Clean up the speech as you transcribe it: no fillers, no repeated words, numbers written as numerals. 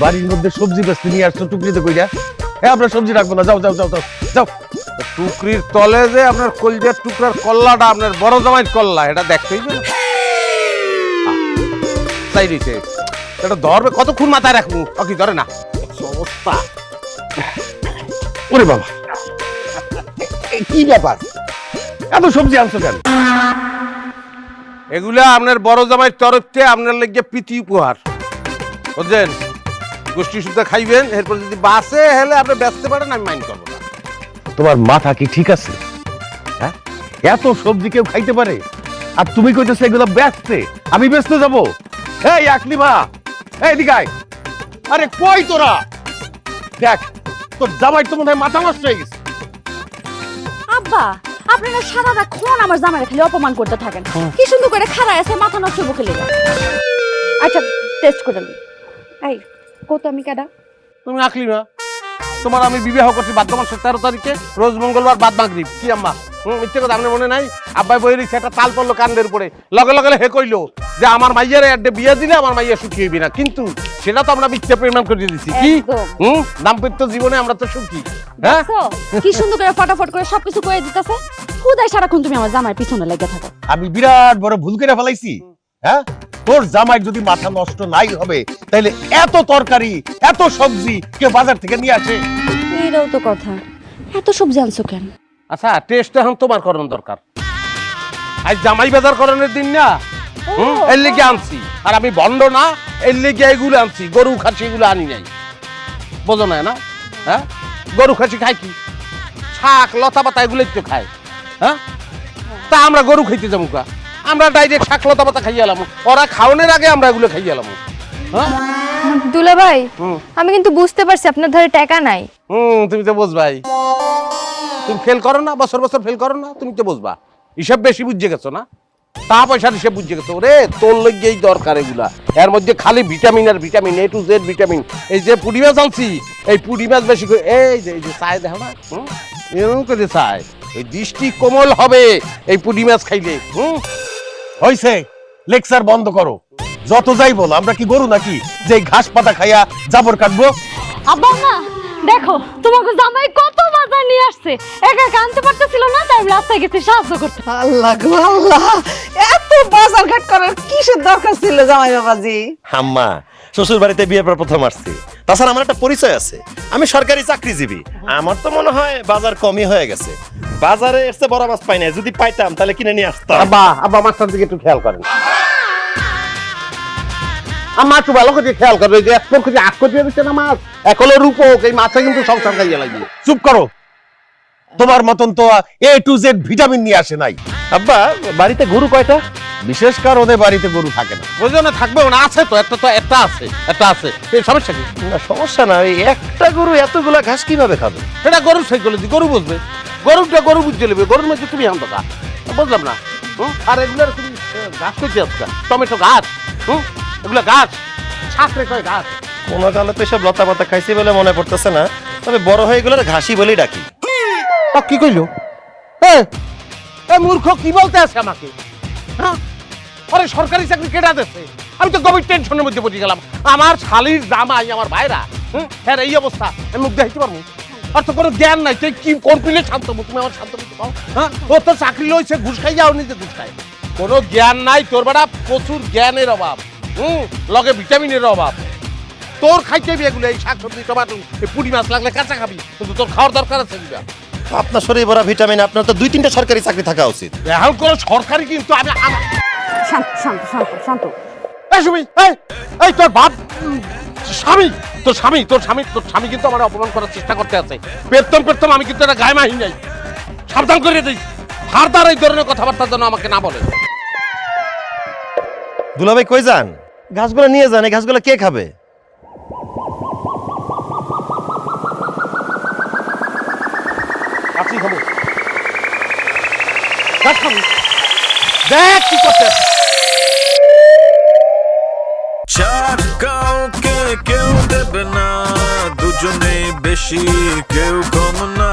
বাড়ির মধ্যে সবজি বেচতে নিয়ে আসছো টুকরিতে কইরা। হ্যাঁ, আমরা সবজি রাখবো না, যাও যাও যাও যাও যাও। টুকরির তলে যে আপনার কলজার টুকরার কল্লাটা আপনার বড় জামাইয়ের কল্লা, এটা দেখতেই না তাই দিতে এটা ধরবে কতক্ষণ মাথায় রাখবো, কি ধরে না অবস্থা। ওরে বাবা, কি ব্যাপার, এত সবজি আনছো কেন? এগুলা আপনার বড় জামাইয়ের তরফ থেকে আপনার লেগে প্রীতি উপহার, বুঝলেন? গোষ্ঠী সুদ্ধা খাইবেন, এরপর যদি বাসে হেলে আপনি বেচতে পারেন, আমি মাইন্ড করবো না। তোমার মাথা কি ঠিক আছে? হ্যাঁ, এত সবজি কেউ খাইতে পারে? আর তুমি কইতেছো এগুলো বেচতে, আমি বেচতে যাবো? এই আকলিমা, এই দিকে আয়। আরে কই তোরা? দেখ, তোর জামাই তো মনে হয় মাথা নষ্ট হয়ে গেছে। আব্বা, আপনারা সারাক্ষণ আমার জামাইরে খালি অপমান করতে থাকেন। কি সুন্দর করে খাড়ায় আছে, মাথা নষ্ট মুখে লেগে। আচ্ছা, টেস্ট করে নিই। এই কত আমি কেডা? তুমি আকলি না, তোমার আমি বিবাহ করছি ভাদ্র মাসের 13 তারিখে, রোজ মঙ্গলবার বাদ মাগরিব। কি আম্মা মিথ্যে কথা আপনার মনে নাই? আব্বাই বই রিক্সা একটা তাল পড়লো কান্দের উপরে, লগে লগে হে কইলো যে আমার মাইয়ার একটা বিয়ে দিলে আমার মাইয়া সুখী হইবি না, কিন্তু সেটা তো আমরা মিথ্যে প্রমাণ করে দিয়েছি। কি দাম্পত্য জীবনে আমরা তো সুখী। হ্যাঁ, কি সুন্দর করে ফটাফট করে সবকিছু করে দিতেছে। খুদাই সারাক্ষণ তুমি আমার জামাইয়ের পিছনে লেগে থাকো। আমি বিরাট বড় ভুল করে ফেলাইছি। হ্যাঁ, তোর জামাই যদি মাথা নষ্ট নাই হবে, তাহলে এত তরকারি এত সবজি কেউ বাজার থেকে নিয়ে আসে? এটাও তো কথা, এত সবজি আনছো কেন? আচ্ছা, টেস্ট এখন তোমার করানো দরকার। আজ জামাই বাজার করানোর দিন না, এর লেগে আনছি। আর আমি বন্ড না, এর লেগে এগুলো আনছি। গরু খাসি এগুলো আনি নাই, বোঝো না? হ্যাঁ, গরু খাসি খাই কি? শাক লতা পাতা এগুলোই তো খায়। হ্যাঁ, তা আমরা গরু খাইতে যাবো কা? আমরা ডাইরেক্ট শাক লতা পাতা খাইয়ে এলাম, ওরা খাওয়ানোর আগে আমরা এগুলো খাইয়ে এলাম। হ্যাঁ দুলা ভাই, আমি কিন্তু বুঝতে পারছি আপনার ধারে টাকা নাই। তুমি তো বুঝবাই, তুমি ফেল করো না, বছর বছর ফেল করো না, তুমি তো বুঝবা। হিসাব বেশি বুঝে গেছো না, টা পয়সার হিসাব বুঝে গেছো। ওরে তোর লেগেই দরকার এগুলা, এর মধ্যে খালি vitamin R vitamin, A to Z vitamin. এই যে পুঁটি মাছ আনছি, এই পুঁটি মাছ বেশি করে এই যে চায় দেখো না, এরকম করে চায়, এই দৃষ্টি কোমল হবে এই পুঁটি মাছ খাইলে। হইছে, লেকচার বন্ধ করো। যত যাই বল, আমরা কি গরু নাকি যে ঘাস পাতা খাইয়া জাবর কাটবো? আব্বা না, দেখো তোমাকে জামাই কত বাজার নিয়ে আসছে, একা একা আনতে পারতেছিল না, তাই আমি রাস্তায় গেছি সাহায্য করতে। আল্লাহ গো আল্লাহ, এত বাজার ঘাট করার কিসের দরকার ছিল জামাই বাবাজি? আম্মা, শ্বশুর বাড়িতে বিয়ের পর প্রথম আসছি। তাছাড়া আমার একটা পরিচয় আছে, আমি সরকারি চাকরিজীবী। আমার তো মনে হয় বাজার কমই হয়ে গেছে। বাজারে এসে বড় মাছ পাই না, যদি পাইতাম তাহলে কিনে নিয়ে আসতাম। আব্বা আব্বা মাছটার দিকে একটু খেয়াল করেন। আম্মা একটু ভালো করে খেয়াল করবে, যে এক পক্ষ যে আট করে দিচ্ছে না মাছ, এক হলো রূপক, এই মাছটা কিন্তু সংসার খাইয়ে লাগবে। চুপ করো, তোমার মতন তো এ টু জেড ভিটামিন নিয়ে আসে নাই। আব্বা, বাড়িতে গরু কয়টা? বিশেষ কারণে বাড়িতে গরু থাকে না। বুঝলো না, থাকবেও না, আছে তো একটা আছে, এই সমস্যা কি? না, সমস্যা না, ওই একটা গরু এতগুলা ঘাস কিভাবে খাবে? সেটা গরু সাইকোলজি, গরু বুঝবে, গরুটা গরু বুঝতে নেবে, গরুর মধ্যে তুমি আনতো গা, বুঝলাম না। আর এগুলার তুমি গাছ করতে আসছো, টমেটো গাছ, এগুলো গাছ, ছাকরে কয় গাছ। কোনো কালে তো এসব লতা পাতা খাইছি বলে মনে পড়তেছে না, তবে বড় হয়ে গেলে ঘাসি বলেই ডাকি। কি কইলো? মূর্খ কি বলতে আছে আমাকে? হ্যাঁ, আরে সরকারি চাকরি কেটে দিচ্ছে, আমি তো গভীর টেনশনের মধ্যে পড়ে গেলাম। আমার শালির জামাই, আমার ভাইরা, হ্যাঁ এই অবস্থা, আমি মুখ দেখাইতে পারবো? আর তো কোনো জ্ঞান নাই, তুই কি কোন পিলে শান্ত হবো? তুমি আমার শান্ত করতে পাও? হ্যাঁ, ও তো চাকরি লইছে, ঘুষ খাই যাও, নিজে ঘুষ খায়, কোনো জ্ঞান নাই তোর। বেটা প্রচুর জ্ঞানের অভাব, লগে ভিটামিনের অভাব। তোর খাইতে এগুলো, এই শাক সবজি, টমাটো, এই পুঁটি মাছ লাগলে কাঁচা খাবি, কিন্তু তোর খাওয়ার দরকার আছে। আপনার শরীরে ভরা ভিটামিন, আপনার তো 2-3টা সরকারি চাকরি থাকা উচিত। এখন কোনো সরকারি কিন্তু আমি শান্ত শান্ত শান্ত শান্ত। এই তোর বাপ স্বামী, তোর স্বামী কিন্তু আমার অপমান করার চেষ্টা করতে আছে। পেতম আমি কিন্তু এটা গায়ে মাহি নাই, সাবধান করে দিই। ফারদার এই ধরনের কথাবার্তার জন্য আমাকে না বলে। দুলাভাই কই যান? ঘাসগুলো নিয়ে যান, এই ঘাসগুলো কে খাবে? আছি খাবো, ঘাস খাবো, দেখ কি করতে। চার কাউকে কেউ দেবে না, দুজনেই বেশি কেউ কম না।